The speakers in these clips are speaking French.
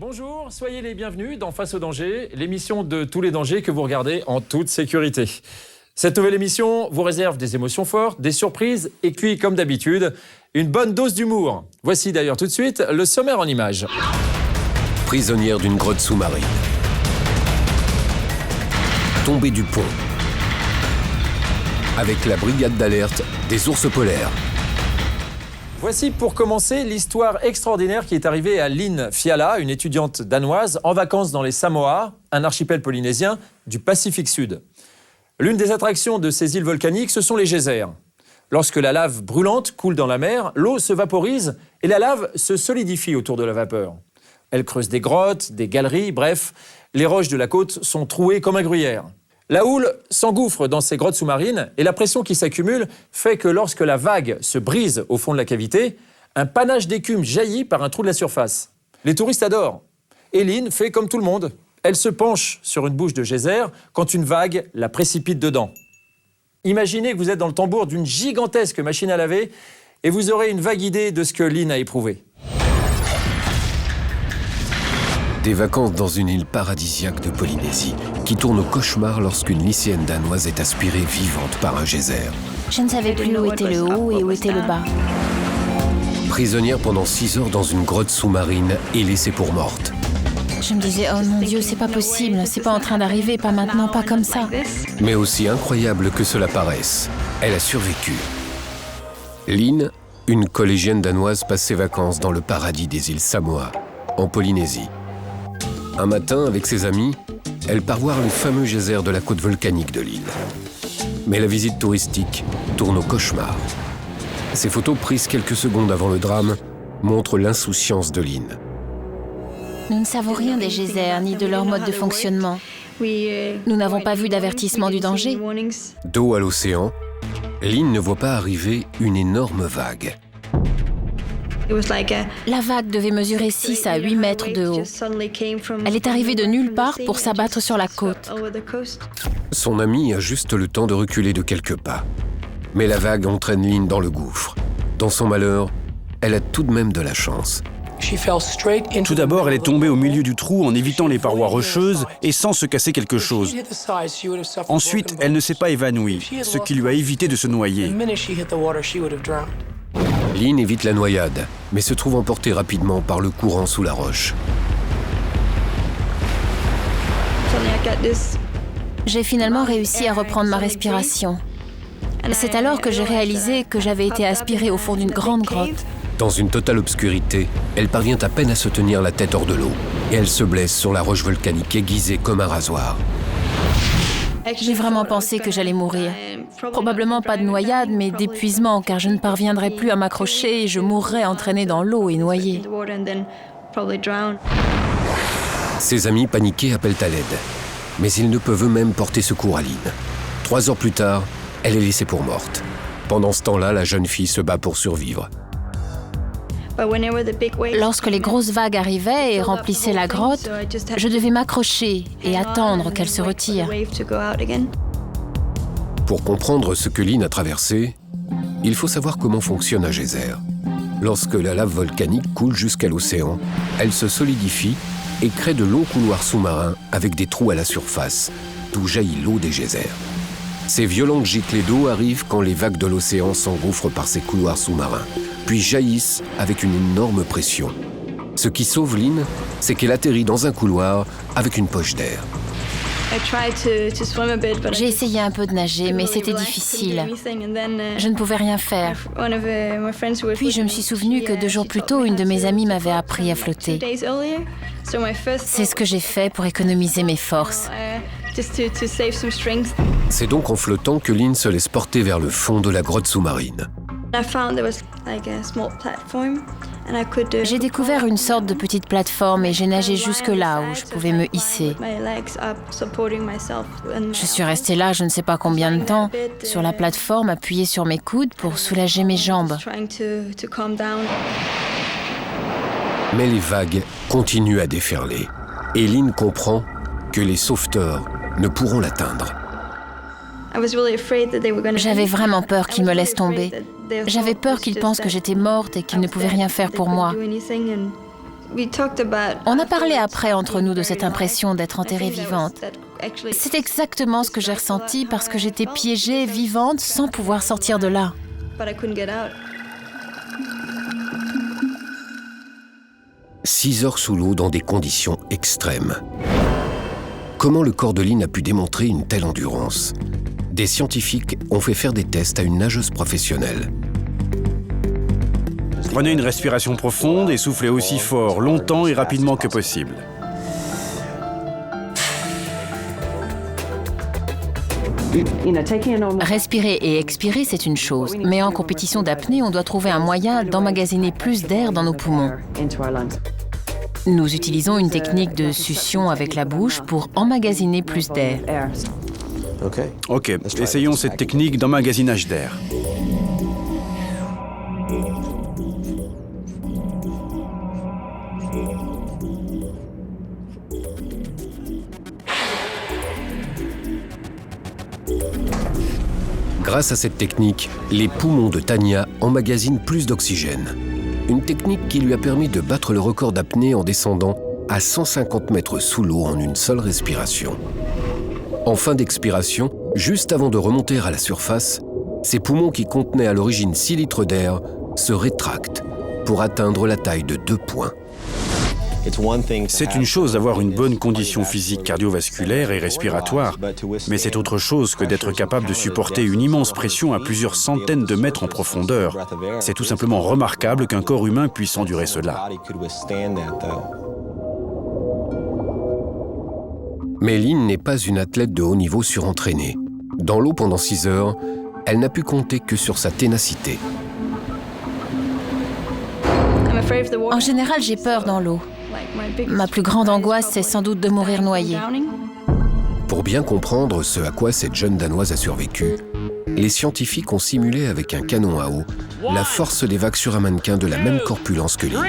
Bonjour, soyez les bienvenus dans Face au danger, l'émission de tous les dangers que vous regardez en toute sécurité. Cette nouvelle émission vous réserve des émotions fortes, des surprises et puis, comme d'habitude, une bonne dose d'humour. Voici d'ailleurs tout de suite le sommaire en images. Prisonnière d'une grotte sous-marine. Tombée du pont. Avec la brigade d'alerte des ours polaires. Voici pour commencer l'histoire extraordinaire qui est arrivée à Lynn Fiala, une étudiante danoise en vacances dans les Samoa, un archipel polynésien du Pacifique Sud. L'une des attractions de ces îles volcaniques, ce sont les geysers. Lorsque la lave brûlante coule dans la mer, l'eau se vaporise et la lave se solidifie autour de la vapeur. Elle creuse des grottes, des galeries, bref, les roches de la côte sont trouées comme un gruyère. La houle s'engouffre dans ces grottes sous-marines et la pression qui s'accumule fait que lorsque la vague se brise au fond de la cavité, un panache d'écume jaillit par un trou de la surface. Les touristes adorent. Et Lynn fait comme tout le monde. Elle se penche sur une bouche de geyser quand une vague la précipite dedans. Imaginez que vous êtes dans le tambour d'une gigantesque machine à laver et vous aurez une vague idée de ce que Lynn a éprouvé. Des vacances dans une île paradisiaque de Polynésie qui tourne au cauchemar lorsqu'une lycéenne danoise est aspirée vivante par un geyser. Je ne savais plus où était le haut et où était le bas. Prisonnière pendant 6 heures dans une grotte sous-marine et laissée pour morte. Je me disais, oh mon Dieu, c'est pas possible, c'est pas en train d'arriver, pas maintenant, pas comme ça. Mais aussi incroyable que cela paraisse, elle a survécu. Lynn, une collégienne danoise, passe ses vacances dans le paradis des îles Samoa, en Polynésie. Un matin, avec ses amis, elle part voir les fameux geysers de la côte volcanique de l'île. Mais la visite touristique tourne au cauchemar. Ces photos prises quelques secondes avant le drame montrent l'insouciance de Lynn. Nous ne savons rien des geysers ni de leur mode de fonctionnement. Nous n'avons pas vu d'avertissement du danger. Dos à l'océan, Lynn ne voit pas arriver une énorme vague. La vague devait mesurer 6 à 8 mètres de haut. Elle est arrivée de nulle part pour s'abattre sur la côte. Son ami a juste le temps de reculer de quelques pas. Mais la vague entraîne Lynn dans le gouffre. Dans son malheur, elle a tout de même de la chance. Tout d'abord, elle est tombée au milieu du trou en évitant les parois rocheuses et sans se casser quelque chose. Ensuite, elle ne s'est pas évanouie, ce qui lui a évité de se noyer. Lynn évite la noyade, mais se trouve emportée rapidement par le courant sous la roche. J'ai finalement réussi à reprendre ma respiration. C'est alors que j'ai réalisé que j'avais été aspirée au fond d'une grande grotte. Dans une totale obscurité, elle parvient à peine à se tenir la tête hors de l'eau et elle se blesse sur la roche volcanique aiguisée comme un rasoir. J'ai vraiment pensé que j'allais mourir. Probablement pas de noyade, mais d'épuisement, car je ne parviendrais plus à m'accrocher et je mourrais entraînée dans l'eau et noyée. Ses amis paniqués appellent à l'aide, mais ils ne peuvent eux-mêmes porter secours à Lynn. 3 heures plus tard, elle est laissée pour morte. Pendant ce temps-là, la jeune fille se bat pour survivre. Lorsque les grosses vagues arrivaient et remplissaient la grotte, je devais m'accrocher et attendre qu'elle se retire. Pour comprendre ce que Lynn a traversé, il faut savoir comment fonctionne un geyser. Lorsque la lave volcanique coule jusqu'à l'océan, elle se solidifie et crée de longs couloirs sous-marins avec des trous à la surface, d'où jaillit l'eau des geysers. Ces violentes giclées d'eau arrivent quand les vagues de l'océan s'engouffrent par ces couloirs sous-marins, puis jaillissent avec une énorme pression. Ce qui sauve Lynn, c'est qu'elle atterrit dans un couloir avec une poche d'air. J'ai essayé un peu de nager, mais c'était difficile. Je ne pouvais rien faire. Puis je me suis souvenu que 2 jours plus tôt, une de mes amies m'avait appris à flotter. C'est ce que j'ai fait pour économiser mes forces. C'est donc en flottant que Lynn se laisse porter vers le fond de la grotte sous-marine. J'ai découvert une sorte de petite plateforme et j'ai nagé jusque là où je pouvais me hisser. Je suis restée là je ne sais pas combien de temps, sur la plateforme, appuyée sur mes coudes pour soulager mes jambes. Mais les vagues continuent à déferler. Et Lynn comprend que les sauveteurs ne pourront l'atteindre. J'avais vraiment peur qu'ils me laissent tomber. J'avais peur qu'ils pensent que j'étais morte et qu'ils ne pouvaient rien faire pour moi. On a parlé après entre nous de cette impression d'être enterrée vivante. C'est exactement ce que j'ai ressenti parce que j'étais piégée, vivante, sans pouvoir sortir de là. 6 heures sous l'eau dans des conditions extrêmes. Comment le corps de Lynn a pu démontrer une telle endurance? Des scientifiques ont fait faire des tests à une nageuse professionnelle. Prenez une respiration profonde et soufflez aussi fort, longtemps et rapidement que possible. Respirer et expirer, c'est une chose. Mais en compétition d'apnée, on doit trouver un moyen d'emmagasiner plus d'air dans nos poumons. Nous utilisons une technique de succion avec la bouche pour emmagasiner plus d'air. Ok, essayons cette technique d'emmagasinage d'air. Grâce à cette technique, les poumons de Tania emmagasinent plus d'oxygène. Une technique qui lui a permis de battre le record d'apnée en descendant à 150 mètres sous l'eau en une seule respiration. En fin d'expiration, juste avant de remonter à la surface, ses poumons qui contenaient à l'origine 6 litres d'air se rétractent pour atteindre la taille de 2 points. C'est une chose d'avoir une bonne condition physique cardiovasculaire et respiratoire, mais c'est autre chose que d'être capable de supporter une immense pression à plusieurs centaines de mètres en profondeur. C'est tout simplement remarquable qu'un corps humain puisse endurer cela. Mais Lynn n'est pas une athlète de haut niveau surentraînée. Dans l'eau pendant 6 heures, elle n'a pu compter que sur sa ténacité. En général, j'ai peur dans l'eau. Ma plus grande angoisse, c'est sans doute de mourir noyée. Pour bien comprendre ce à quoi cette jeune Danoise a survécu, les scientifiques ont simulé avec un canon à eau la force des vagues sur un mannequin de la même corpulence que Lynn.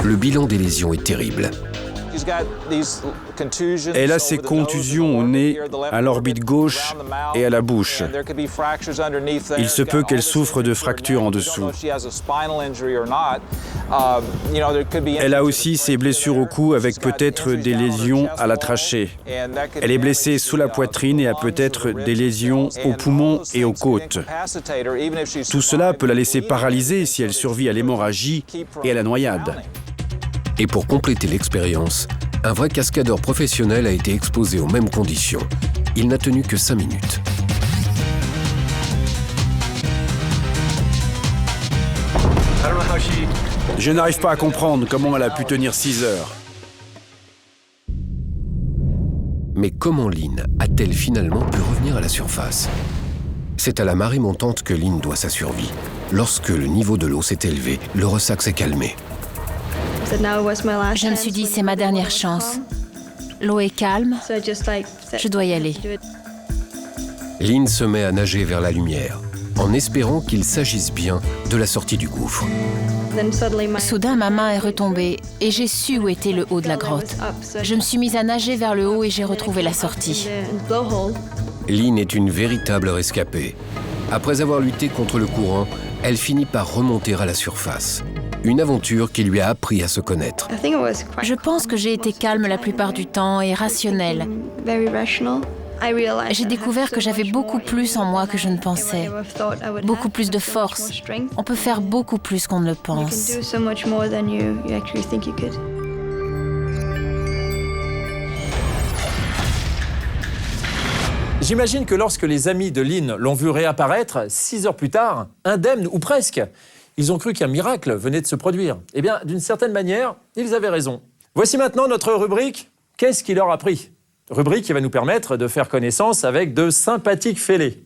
Le bilan des lésions est terrible. Elle a ses contusions au nez, à l'orbite gauche et à la bouche. Il se peut qu'elle souffre de fractures en dessous. Elle a aussi ses blessures au cou avec peut-être des lésions à la trachée. Elle est blessée sous la poitrine et a peut-être des lésions aux poumons et aux côtes. Tout cela peut la laisser paralysée si elle survit à l'hémorragie et à la noyade. Et pour compléter l'expérience, un vrai cascadeur professionnel a été exposé aux mêmes conditions. Il n'a tenu que 5 minutes. Je n'arrive pas à comprendre comment elle a pu tenir 6 heures. Mais comment Lynn a-t-elle finalement pu revenir à la surface? C'est à la marée montante que Lynn doit sa survie. Lorsque le niveau de l'eau s'est élevé, le ressac s'est calmé. Je me suis dit, c'est ma dernière chance. L'eau est calme, je dois y aller. Lynn se met à nager vers la lumière, en espérant qu'il s'agisse bien de la sortie du gouffre. Soudain, ma main est retombée et j'ai su où était le haut de la grotte. Je me suis mise à nager vers le haut et j'ai retrouvé la sortie. Lynn est une véritable rescapée. Après avoir lutté contre le courant, elle finit par remonter à la surface. Une aventure qui lui a appris à se connaître. Je pense que j'ai été calme la plupart du temps et rationnelle. J'ai découvert que j'avais beaucoup plus en moi que je ne pensais. Beaucoup plus de force. On peut faire beaucoup plus qu'on ne le pense. J'imagine que lorsque les amis de Lynn l'ont vu réapparaître, 6 heures plus tard, indemne ou presque, ils ont cru qu'un miracle venait de se produire. Eh bien, d'une certaine manière, ils avaient raison. Voici maintenant notre rubrique « Qu'est-ce qui leur a pris ?» Rubrique qui va nous permettre de faire connaissance avec de sympathiques fêlés.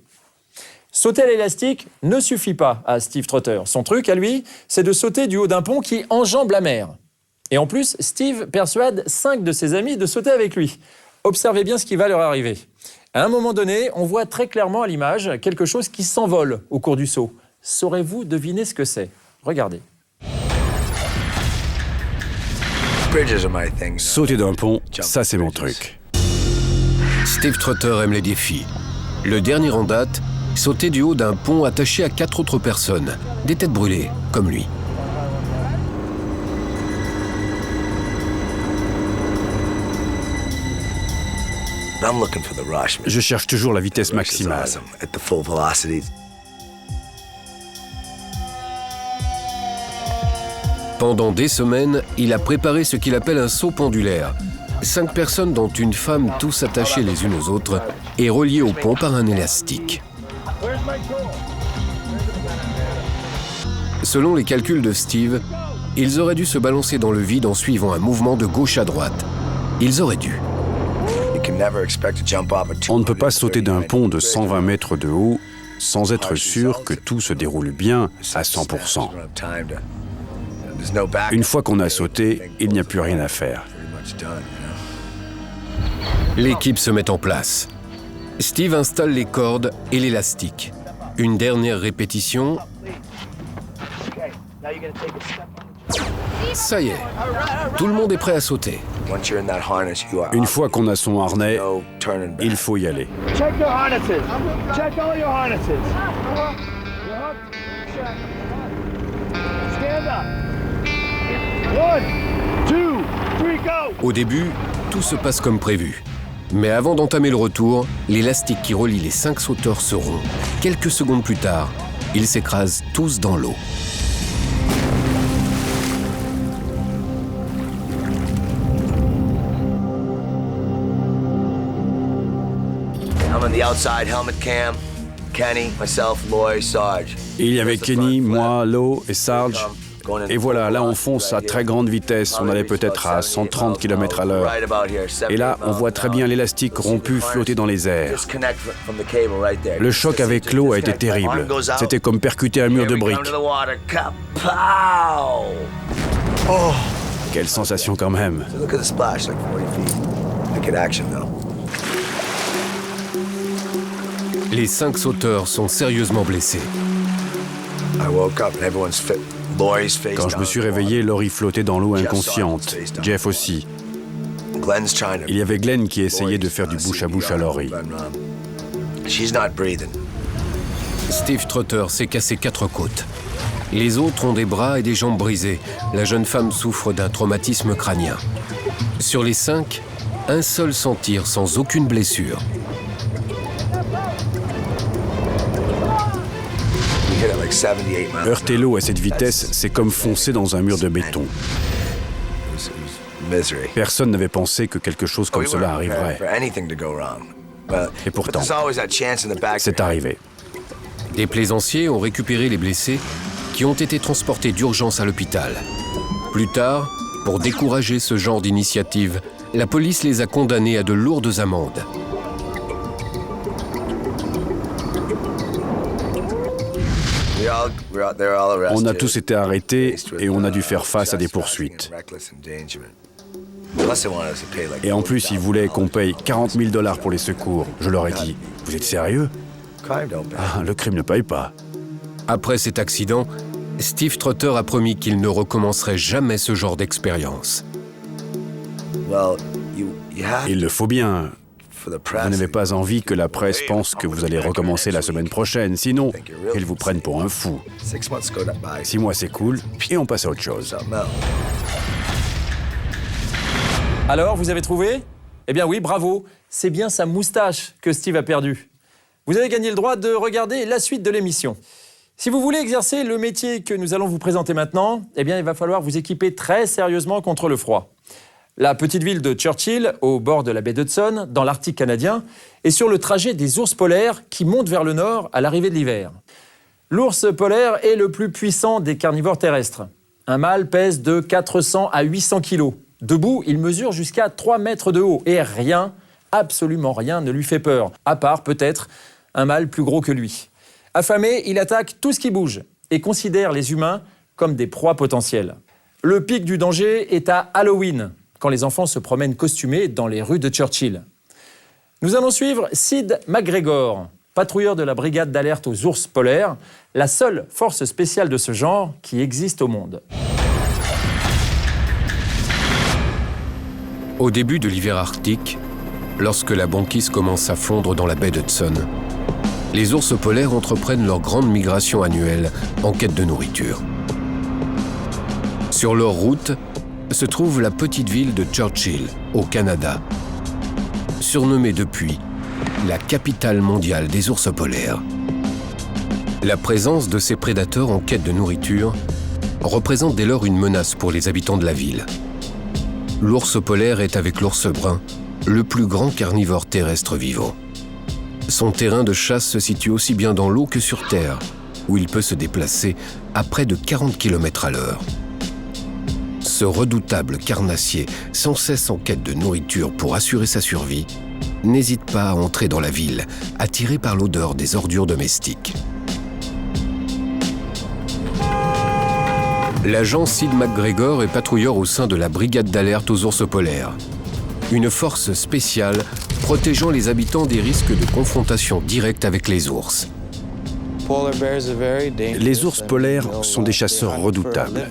Sauter à l'élastique ne suffit pas à Steve Trotter. Son truc, à lui, c'est de sauter du haut d'un pont qui enjambe la mer. Et en plus, Steve persuade 5 de ses amis de sauter avec lui. Observez bien ce qui va leur arriver. À un moment donné, on voit très clairement à l'image quelque chose qui s'envole au cours du saut. Saurez-vous deviner ce que c'est? Regardez. Sauter d'un pont, ça c'est mon truc. Steve Trotter aime les défis. Le dernier en date sautait du haut d'un pont attaché à 4 autres personnes, des têtes brûlées, comme lui. Je cherche toujours la vitesse maximale. Pendant des semaines, il a préparé ce qu'il appelle un saut pendulaire. 5 personnes, dont une femme, tous attachées les unes aux autres et reliées au pont par un élastique. Selon les calculs de Steve, ils auraient dû se balancer dans le vide en suivant un mouvement de gauche à droite. Ils auraient dû. On ne peut pas sauter d'un pont de 120 mètres de haut sans être sûr que tout se déroule bien à 100%. Une fois qu'on a sauté, il n'y a plus rien à faire. L'équipe se met en place. Steve installe les cordes et l'élastique. Une dernière répétition. Ça y est, tout le monde est prêt à sauter. Une fois qu'on a son harnais, il faut y aller. Au début, tout se passe comme prévu. Mais avant d'entamer le retour, l'élastique qui relie les 5 sauteurs se rompt. Quelques secondes plus tard, ils s'écrasent tous dans l'eau. Il y avait Kenny, moi, Lo et Sarge. Et voilà, là on fonce à très grande vitesse, on allait peut-être à 130 km à l'heure. Et là, on voit très bien l'élastique rompu flotter dans les airs. Le choc avec l'eau a été terrible. C'était comme percuter un mur de briques. Quelle sensation quand même. Les 5 sauteurs sont sérieusement blessés. Quand je me suis réveillé, Laurie flottait dans l'eau inconsciente. Jeff aussi. Il y avait Glenn qui essayait de faire du bouche à Laurie. Steve Trotter s'est cassé 4 côtes. Les autres ont des bras et des jambes brisés. La jeune femme souffre d'un traumatisme crânien. Sur les 5, un seul s'en tire sans aucune blessure. Heurter l'eau à cette vitesse, c'est comme foncer dans un mur de béton. Personne n'avait pensé que quelque chose comme cela arriverait. Et pourtant, c'est arrivé. Des plaisanciers ont récupéré les blessés qui ont été transportés d'urgence à l'hôpital. Plus tard, pour décourager ce genre d'initiative, la police les a condamnés à de lourdes amendes. On a tous été arrêtés et on a dû faire face à des poursuites. Et en plus, ils voulaient qu'on paye 40 000 $ pour les secours. Je leur ai dit, vous êtes sérieux? Ah, le crime ne paye pas. Après cet accident, Steve Trotter a promis qu'il ne recommencerait jamais ce genre d'expérience. Il le faut bien. Vous n'avez pas envie que la presse pense que vous allez recommencer la semaine prochaine, sinon ils vous prennent pour un fou. 6 mois, c'est cool, et on passe à autre chose. Alors, vous avez trouvé? Eh bien oui, bravo. C'est bien sa moustache que Steve a perdue. Vous avez gagné le droit de regarder la suite de l'émission. Si vous voulez exercer le métier que nous allons vous présenter maintenant, eh bien, il va falloir vous équiper très sérieusement contre le froid. La petite ville de Churchill, au bord de la baie d'Hudson, dans l'Arctique canadien, est sur le trajet des ours polaires qui montent vers le nord à l'arrivée de l'hiver. L'ours polaire est le plus puissant des carnivores terrestres. Un mâle pèse de 400 à 800 kilos. Debout, il mesure jusqu'à 3 mètres de haut et rien, absolument rien, ne lui fait peur, à part peut-être un mâle plus gros que lui. Affamé, il attaque tout ce qui bouge et considère les humains comme des proies potentielles. Le pic du danger est à Halloween, quand les enfants se promènent costumés dans les rues de Churchill. Nous allons suivre Sid McGregor, patrouilleur de la brigade d'alerte aux ours polaires, la seule force spéciale de ce genre qui existe au monde. Au début de l'hiver arctique, lorsque la banquise commence à fondre dans la baie d'Hudson, les ours polaires entreprennent leur grande migration annuelle en quête de nourriture. Sur leur route se trouve la petite ville de Churchill, au Canada, surnommée depuis la capitale mondiale des ours polaires. La présence de ces prédateurs en quête de nourriture représente dès lors une menace pour les habitants de la ville. L'ours polaire est, avec l'ours brun, le plus grand carnivore terrestre vivant. Son terrain de chasse se situe aussi bien dans l'eau que sur terre, où il peut se déplacer à près de 40 km/h. Ce redoutable carnassier, sans cesse en quête de nourriture pour assurer sa survie, n'hésite pas à entrer dans la ville, attiré par l'odeur des ordures domestiques. L'agent Sid McGregor est patrouilleur au sein de la brigade d'alerte aux ours polaires, une force spéciale protégeant les habitants des risques de confrontation directe avec les ours. Les ours polaires sont des chasseurs redoutables.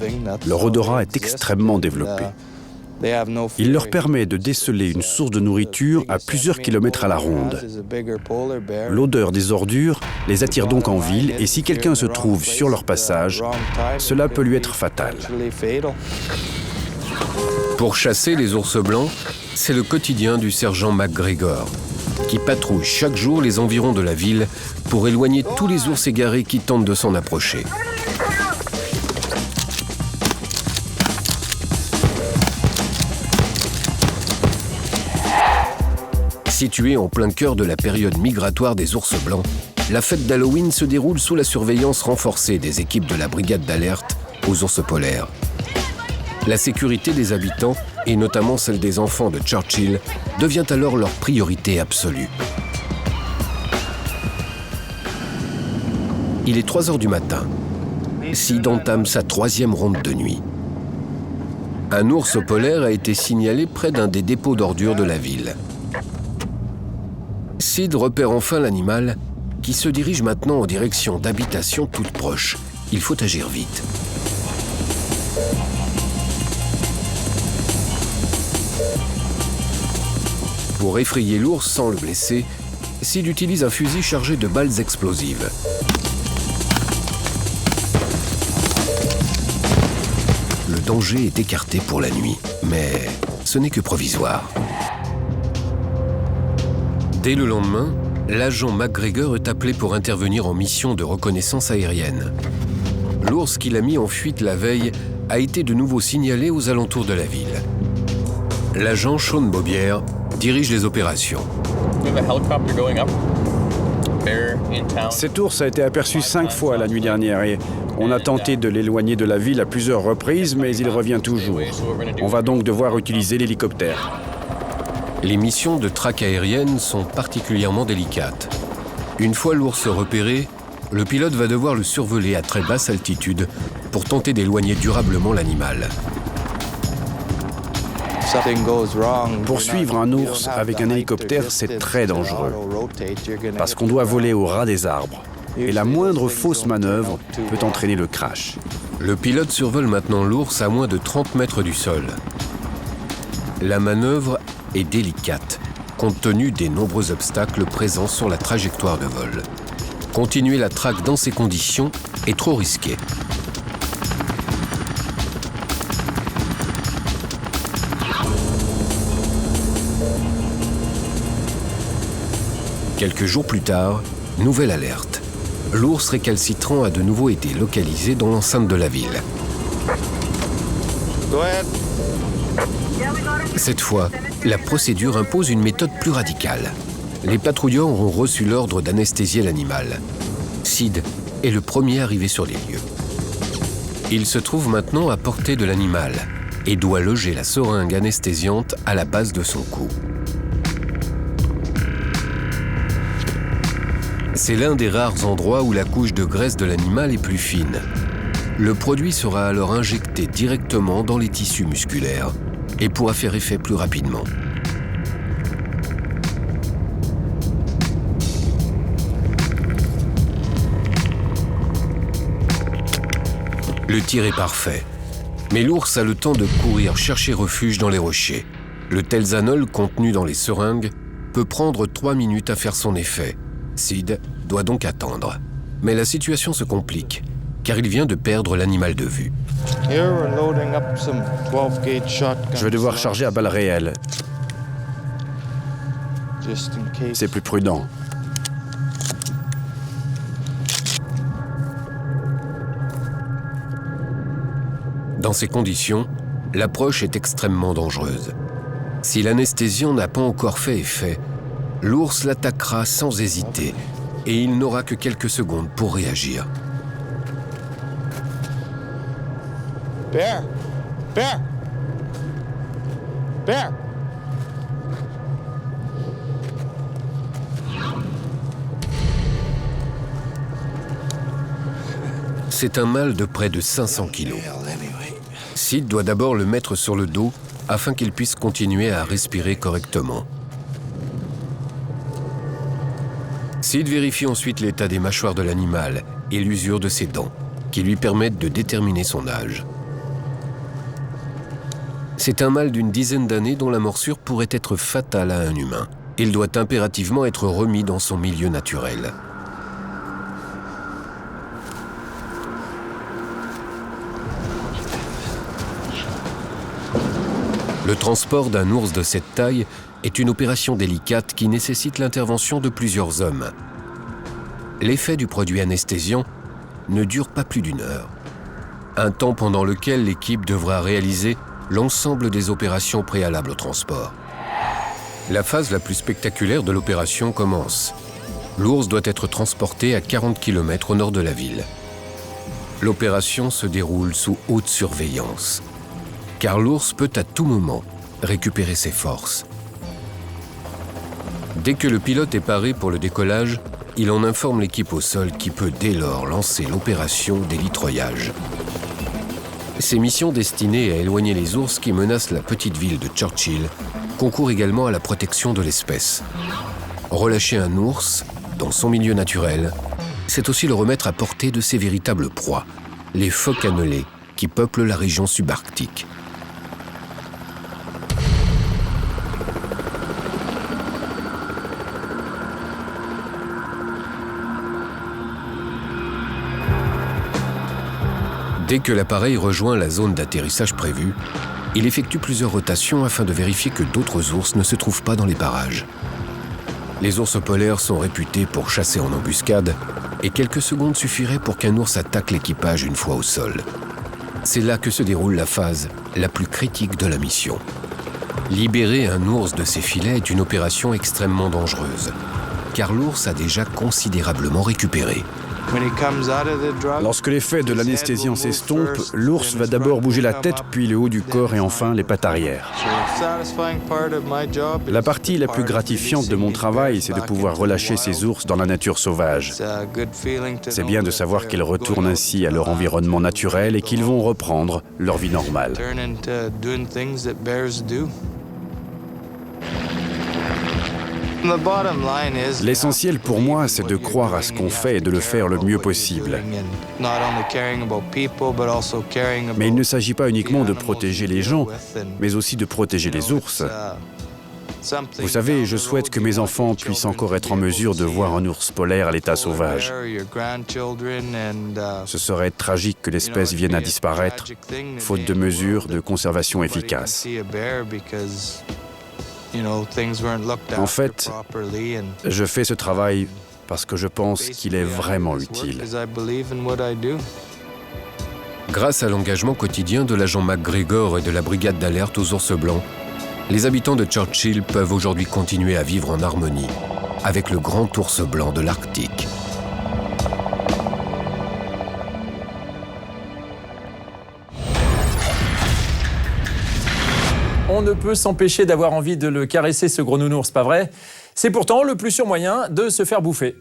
Leur odorat est extrêmement développé. Il leur permet de déceler une source de nourriture à plusieurs kilomètres à la ronde. L'odeur des ordures les attire donc en ville et si quelqu'un se trouve sur leur passage, cela peut lui être fatal. Pour chasser les ours blancs, c'est le quotidien du sergent McGregor, qui patrouille chaque jour les environs de la ville pour éloigner tous les ours égarés qui tentent de s'en approcher. Située en plein cœur de la période migratoire des ours blancs, la fête d'Halloween se déroule sous la surveillance renforcée des équipes de la brigade d'alerte aux ours polaires. La sécurité des habitants, et notamment celle des enfants de Churchill, devient alors leur priorité absolue. Il est 3 heures du matin. Sid entame sa 3e ronde de nuit. Un ours polaire a été signalé près d'un des dépôts d'ordures de la ville. Sid repère enfin l'animal qui se dirige maintenant en direction d'habitations toutes proches. Il faut agir vite. Pour effrayer l'ours sans le blesser, Sid utilise un fusil chargé de balles explosives. Le danger est écarté pour la nuit, mais ce n'est que provisoire. Dès le lendemain, l'agent McGregor est appelé pour intervenir en mission de reconnaissance aérienne. L'ours qu'il a mis en fuite la veille a été de nouveau signalé aux alentours de la ville. L'agent Sean Bobier dirige les opérations. Cet ours a été aperçu 5 fois la nuit dernière et on a tenté de l'éloigner de la ville à plusieurs reprises, mais il revient toujours. On va donc devoir utiliser l'hélicoptère. Les missions de traque aérienne sont particulièrement délicates. Une fois l'ours repéré, le pilote va devoir le survoler à très basse altitude pour tenter d'éloigner durablement l'animal. Poursuivre un ours avec un hélicoptère, c'est très dangereux, parce qu'on doit voler au ras des arbres. Et la moindre fausse manœuvre peut entraîner le crash. Le pilote survole maintenant l'ours à moins de 30 mètres du sol. La manœuvre est délicate, compte tenu des nombreux obstacles présents sur la trajectoire de vol. Continuer la traque dans ces conditions est trop risqué. Quelques jours plus tard, nouvelle alerte. L'ours récalcitrant a de nouveau été localisé dans l'enceinte de la ville. Cette fois, la procédure impose une méthode plus radicale. Les patrouilleurs ont reçu l'ordre d'anesthésier l'animal. Sid est le premier arrivé sur les lieux. Il se trouve maintenant à portée de l'animal et doit loger la seringue anesthésiante à la base de son cou. C'est l'un des rares endroits où la couche de graisse de l'animal est plus fine. Le produit sera alors injecté directement dans les tissus musculaires et pourra faire effet plus rapidement. Le tir est parfait, mais l'ours a le temps de courir chercher refuge dans les rochers. Le telsanol contenu dans les seringues peut prendre 3 minutes à faire son effet. Sid doit donc attendre. Mais la situation se complique, car il vient de perdre l'animal de vue. Je vais devoir charger à balles réelles. C'est plus prudent. Dans ces conditions, l'approche est extrêmement dangereuse. Si l'anesthésiant n'a pas encore fait effet, l'ours l'attaquera sans hésiter et il n'aura que quelques secondes pour réagir. Bear! Bear! Bear! C'est un mâle de près de 500 kilos. Sid doit d'abord le mettre sur le dos afin qu'il puisse continuer à respirer correctement. Sid vérifie ensuite l'état des mâchoires de l'animal et l'usure de ses dents, qui lui permettent de déterminer son âge. C'est un mâle d'une dizaine d'années dont la morsure pourrait être fatale à un humain. Il doit impérativement être remis dans son milieu naturel. Le transport d'un ours de cette taille est une opération délicate qui nécessite l'intervention de plusieurs hommes. L'effet du produit anesthésiant ne dure pas plus d'1 heure. Un temps pendant lequel l'équipe devra réaliser l'ensemble des opérations préalables au transport. La phase la plus spectaculaire de l'opération commence. L'ours doit être transporté à 40 km au nord de la ville. L'opération se déroule sous haute surveillance, car l'ours peut à tout moment récupérer ses forces. Dès que le pilote est paré pour le décollage, il en informe l'équipe au sol qui peut dès lors lancer l'opération d'élitroyage. Ces missions destinées à éloigner les ours qui menacent la petite ville de Churchill concourent également à la protection de l'espèce. Relâcher un ours dans son milieu naturel, c'est aussi le remettre à portée de ses véritables proies, les phoques annelés qui peuplent la région subarctique. Dès que l'appareil rejoint la zone d'atterrissage prévue, il effectue plusieurs rotations afin de vérifier que d'autres ours ne se trouvent pas dans les parages. Les ours polaires sont réputés pour chasser en embuscade et quelques secondes suffiraient pour qu'un ours attaque l'équipage une fois au sol. C'est là que se déroule la phase la plus critique de la mission. Libérer un ours de ses filets est une opération extrêmement dangereuse, car l'ours a déjà considérablement récupéré. Lorsque l'effet de l'anesthésiant s'estompe, l'ours va d'abord bouger la tête, puis le haut du corps et enfin les pattes arrière. La partie la plus gratifiante de mon travail, c'est de pouvoir relâcher ces ours dans la nature sauvage. C'est bien de savoir qu'ils retournent ainsi à leur environnement naturel et qu'ils vont reprendre leur vie normale. L'essentiel pour moi, c'est de croire à ce qu'on fait et de le faire le mieux possible. Mais il ne s'agit pas uniquement de protéger les gens, mais aussi de protéger les ours. Vous savez, je souhaite que mes enfants puissent encore être en mesure de voir un ours polaire à l'état sauvage. Ce serait tragique que l'espèce vienne à disparaître, faute de mesures de conservation efficaces. En fait, je fais ce travail parce que je pense qu'il est vraiment utile. Grâce à l'engagement quotidien de l'agent McGregor et de la brigade d'alerte aux ours blancs, les habitants de Churchill peuvent aujourd'hui continuer à vivre en harmonie avec le grand ours blanc de l'Arctique. On ne peut s'empêcher d'avoir envie de le caresser, ce gros nounours, pas vrai? C'est pourtant le plus sûr moyen de se faire bouffer.